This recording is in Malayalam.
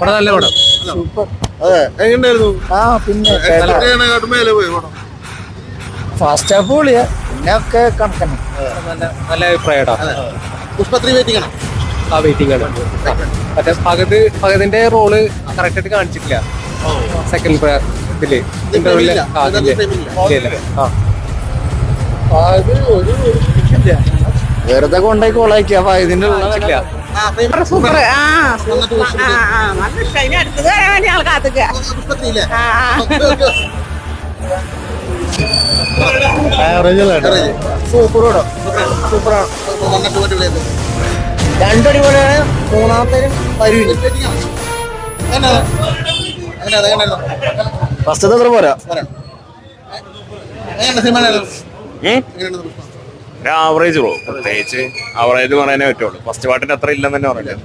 നല്ല പടം. ഫസ്റ്റ് ഹാഫ് പൊളിയാ, പിന്നെ ഒക്കെ കണക്കന്നെ. നല്ല അഭിപ്രായമാണ്. ആ വെയിറ്റിംഗ് ആണ്. മറ്റേ ഫഹദിന്റെ റോള് കറക്റ്റ് ആയിട്ട് കാണിച്ചിട്ടില്ല സെക്കൻഡ് ഇതില് ഇന്റർവ്യൂല്. വെറുതെ കൊണ്ടായി കോളാക്കിയ ഫഹദിന്റെ സൂപ്പർ. നല്ല ഇഷ്ടം. ഇനി അടുത്തത് ഞങ്ങൾ കാത്തുക. സൂപ്പർ സൂപ്പറാണ്. രണ്ടടിപൊളിയാണ്. മൂന്നാമത്തേനും ഫസ്റ്റ് അത്ര പോരാ. ആവറേജ് പ്രത്യേകിച്ച് ആവറേജ് പറയാനേ പറ്റുള്ളൂ. ഫസ്റ്റ് പാട്ടിന് അത്ര ഇല്ലെന്ന് തന്നെ പറയാം.